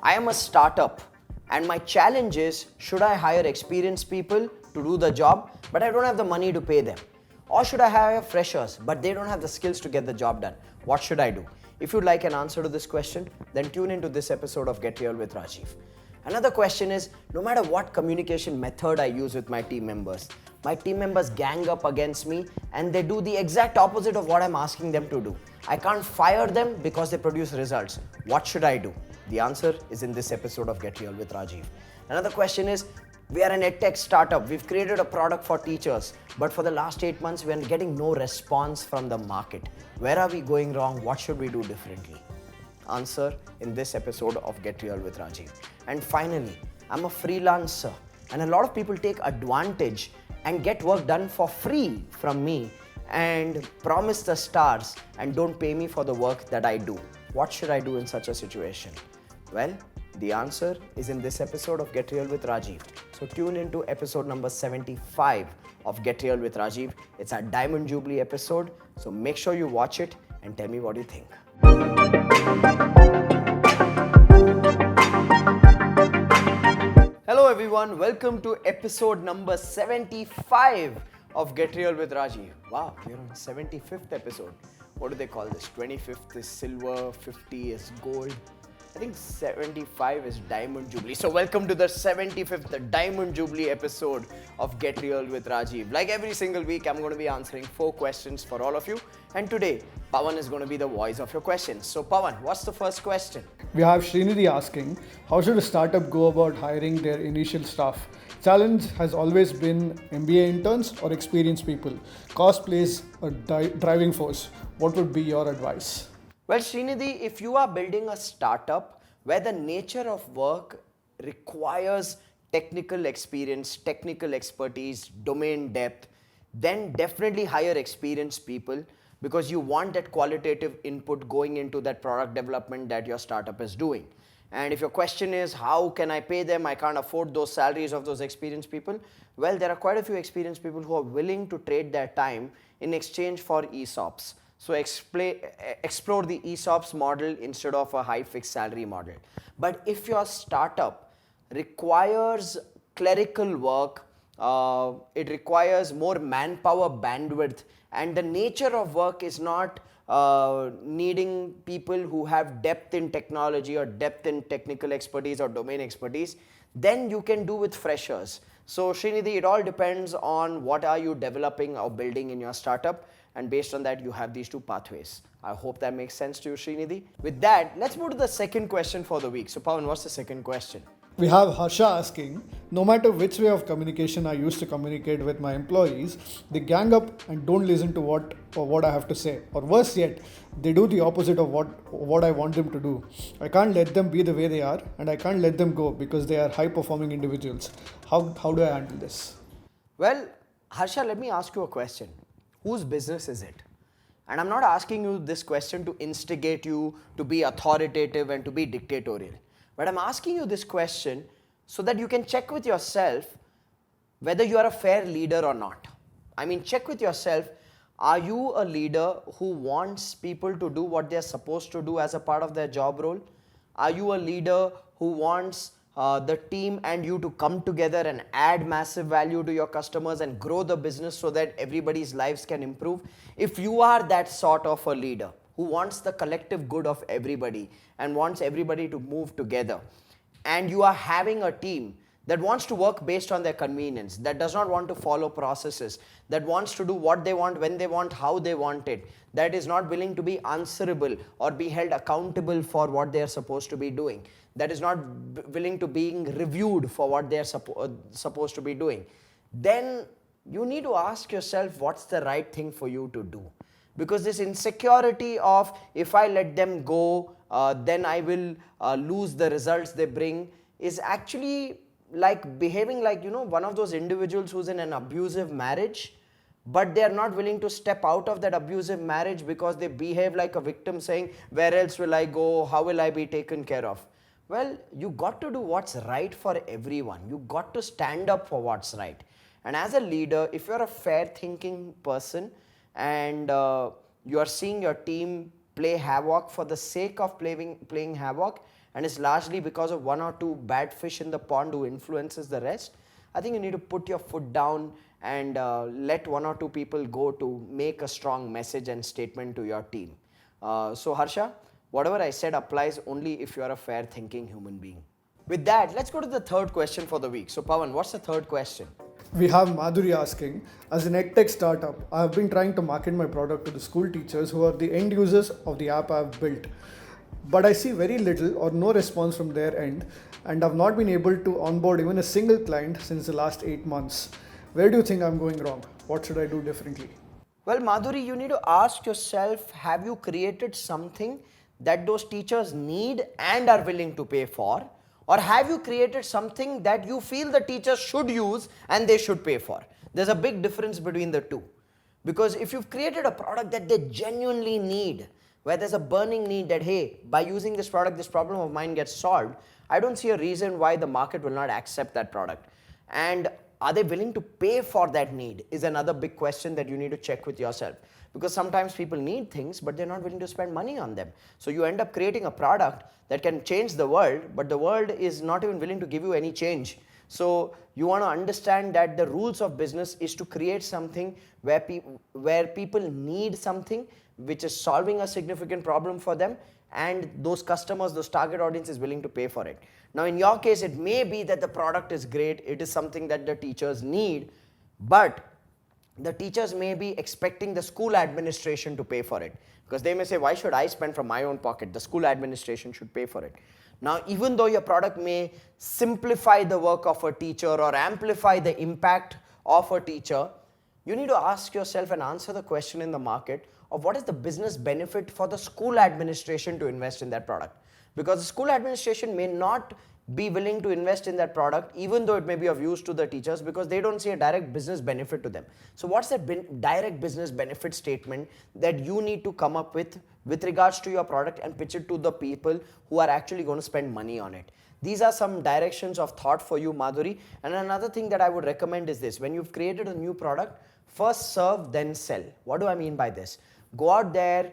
I am a startup and my challenge is, should I hire experienced people to do the job but I don't have the money to pay them? Or should I hire freshers but they don't have the skills to get the job done? What should I do? If you'd like an answer to this question, then tune into this episode of Get Real with Rajiv. Another question is, no matter what communication method I use with my team members gang up against me and they do the exact opposite of what I'm asking them to do. I can't fire them because they produce results. What should I do? The answer is in this episode of Get Real with Rajiv. Another question is, we are an edtech startup. We've created a product for teachers, but for the last 8 months, we are getting no response from the market. Where are we going wrong? What should we do differently? Answer in this episode of Get Real with Rajiv. And finally, I'm a freelancer and a lot of people take advantage and get work done for free from me and promise the stars and don't pay me for the work that I do. What should I do in such a situation? Well, the answer is in this episode of Get Real with Rajiv. So tune into episode number 75 of Get Real with Rajiv. It's our Diamond Jubilee episode. So make sure you watch it and tell me what you think. Hello everyone, welcome to episode number 75 of Get Real with Rajiv. Wow, we're on 75th episode. What do they call this? 25th is silver, 50 is gold. I think 75 is Diamond Jubilee. So welcome to the 75th Diamond Jubilee episode of Get Real with Rajiv. Like every single week, I'm going to be answering 4 questions for all of you. And today, Pawan is going to be the voice of your questions. So Pawan, what's the first question? We have Srinidhi asking, how should a startup go about hiring their initial staff? Challenge has always been MBA interns or experienced people. Cost plays a driving force. What would be your advice? Well, Srinidhi, if you are building a startup where the nature of work requires technical experience, technical expertise, domain depth, then definitely hire experienced people because you want that qualitative input going into that product development that your startup is doing. And if your question is, how can I pay them? I can't afford those salaries of those experienced people. Well, there are quite a few experienced people who are willing to trade their time in exchange for ESOPs. So explore the ESOPs model instead of a high fixed salary model. But if your startup requires clerical work, it requires more manpower bandwidth, and the nature of work is not needing people who have depth in technology or depth in technical expertise or domain expertise, then you can do with freshers. So Srinidhi, it all depends on what are you developing or building in your startup. And based on that, you have these 2 pathways. I hope that makes sense to you, Srinidhi. With that, let's move to the second question for the week. So, Pawan, what's the second question? We have Harsha asking, no matter which way of communication I used to communicate with my employees, they gang up and don't listen to what I have to say. Or worse yet, they do the opposite of what I want them to do. I can't let them be the way they are, and I can't let them go because they are high-performing individuals. How do I handle this? Well, Harsha, let me ask you a question. Whose business is it? And I'm not asking you this question to instigate you to be authoritative and to be dictatorial. But I'm asking you this question so that you can check with yourself whether you are a fair leader or not. I mean, check with yourself, are you a leader who wants people to do what they're supposed to do as a part of their job role? Are you a leader who wants the team and you to come together and add massive value to your customers and grow the business so that everybody's lives can improve? If you are that sort of a leader who wants the collective good of everybody and wants everybody to move together, and you are having a team that wants to work based on their convenience, that does not want to follow processes, that wants to do what they want, when they want, how they want it, that is not willing to be answerable or be held accountable for what they are supposed to be doing, that is not willing to being reviewed for what they are supposed to be doing, then you need to ask yourself what's the right thing for you to do. Because this insecurity of, if I let them go, then I will lose the results they bring, is actually like behaving like, one of those individuals who's in an abusive marriage, but they are not willing to step out of that abusive marriage because they behave like a victim saying, where else will I go? How will I be taken care of? Well, you got to do what's right for everyone. You got to stand up for what's right. And as a leader, if you're a fair thinking person and you are seeing your team play havoc for the sake of playing havoc, and it's largely because of one or two bad fish in the pond who influences the rest, I think you need to put your foot down and let one or two people go to make a strong message and statement to your team. So Harsha, whatever I said applies only if you are a fair thinking human being. With that, let's go to the third question for the week. So Pawan, what's the third question? We have Madhuri asking, as an edtech startup, I have been trying to market my product to the school teachers who are the end users of the app I have built. But I see very little or no response from their end, and have not been able to onboard even a single client since the last 8 months. Where do you think I'm going wrong? What should I do differently? Well, Madhuri, you need to ask yourself, have you created something that those teachers need and are willing to pay for? Or have you created something that you feel the teachers should use and they should pay for? There's a big difference between the two. Because if you've created a product that they genuinely need, where there's a burning need that, hey, by using this product, this problem of mine gets solved, I don't see a reason why the market will not accept that product. And are they willing to pay for that need is another big question that you need to check with yourself. Because sometimes people need things, but they're not willing to spend money on them. So you end up creating a product that can change the world, but the world is not even willing to give you any change. So you want to understand that the rules of business is to create something where people need something which is solving a significant problem for them, and those customers, those target audience is willing to pay for it. Now in your case, it may be that the product is great, it is something that the teachers need, but the teachers may be expecting the school administration to pay for it, because they may say, why should I spend from my own pocket? The school administration should pay for it. Now, even though your product may simplify the work of a teacher or amplify the impact of a teacher, you need to ask yourself and answer the question in the market of what is the business benefit for the school administration to invest in that product. Because the school administration may not be willing to invest in that product, even though it may be of use to the teachers, because they don't see a direct business benefit to them. So what's that direct business benefit statement that you need to come up with regards to your product and pitch it to the people who are actually going to spend money on it? These are some directions of thought for you, Madhuri. And another thing that I would recommend is this: when you've created a new product, first serve, then sell. What do I mean by this? Go out there,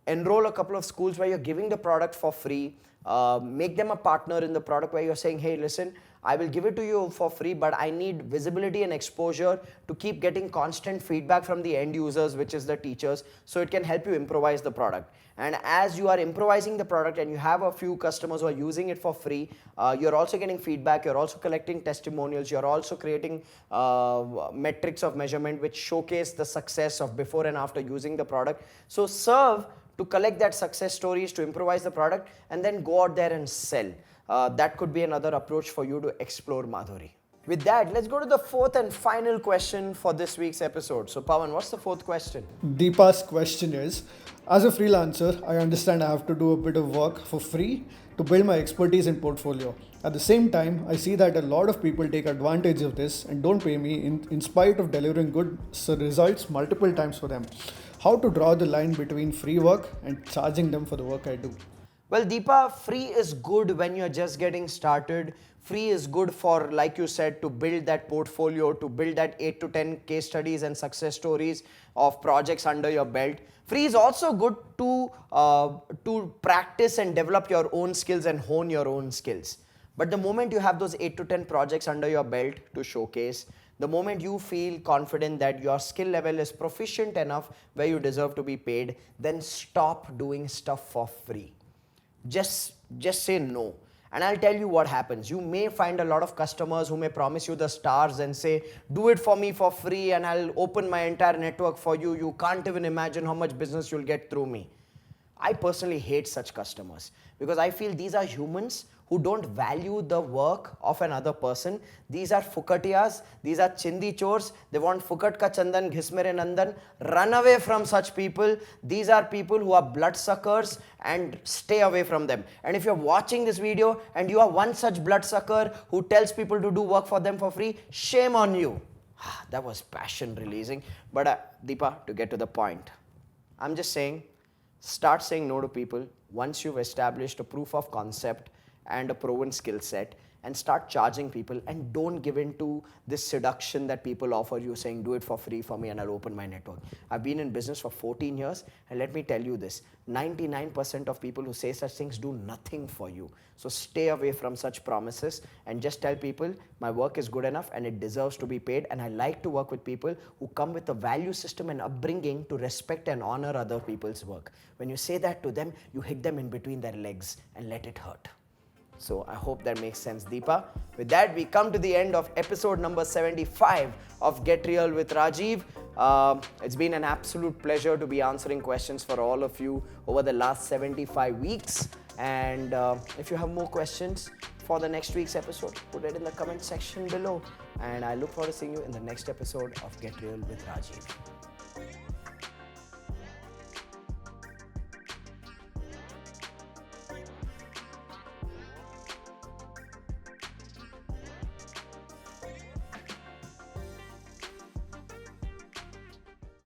enroll a couple of schools where you're giving the product for free. Make them a partner in the product where you're saying, hey, listen, I will give it to you for free, but I need visibility and exposure to keep getting constant feedback from the end users, which is the teachers, so it can help you improvise the product. And as you are improvising the product and you have a few customers who are using it for free, you're also getting feedback, you're also collecting testimonials, you're also creating metrics of measurement which showcase the success of before and after using the product. So serve to collect that success stories, to improvise the product, and then go out there and sell. That could be another approach for you to explore, Madhuri. With that, let's go to the fourth and final question for this week's episode. So Pawan, what's the fourth question? Deepa's question is, as a freelancer, I understand I have to do a bit of work for free to build my expertise and portfolio. At the same time, I see that a lot of people take advantage of this and don't pay me in spite of delivering good results multiple times for them. How to draw the line between free work and charging them for the work I do? Well, Deepa, free is good when you're just getting started. Free is good for, like you said, to build that portfolio, to build that 8 to 10 case studies and success stories of projects under your belt. Free is also good to practice and develop your own skills and hone your own skills. But the moment you have those 8 to 10 projects under your belt to showcase, the moment you feel confident that your skill level is proficient enough where you deserve to be paid, then stop doing stuff for free. Just say no. And I'll tell you what happens. You may find a lot of customers who may promise you the stars and say, do it for me for free and I'll open my entire network for you. You can't even imagine how much business you'll get through me. I personally hate such customers because I feel these are humans who don't value the work of another person. These are fukatiyas, these are chindi chores. They want fukat ka chandan, ghismere nandan. Run away from such people. These are people who are bloodsuckers and stay away from them. And if you're watching this video and you are one such bloodsucker who tells people to do work for them for free, shame on you. That was passion releasing. But Deepa, to get to the point, I'm just saying, start saying no to people once you've established a proof of concept and a proven skill set, and start charging people, and don't give in to this seduction that people offer you saying, do it for free for me and I'll open my network. I've been in business for 14 years, and let me tell you this, 99% of people who say such things do nothing for you. So stay away from such promises and just tell people my work is good enough and it deserves to be paid, and I like to work with people who come with a value system and upbringing to respect and honor other people's work. When you say that to them, you hit them in between their legs and let it hurt. So I hope that makes sense, Deepa. With that, we come to the end of episode number 75 of Get Real with Rajiv. It's been an absolute pleasure to be answering questions for all of you over the last 75 weeks. And if you have more questions for the next week's episode, put it in the comment section below. And I look forward to seeing you in the next episode of Get Real with Rajiv.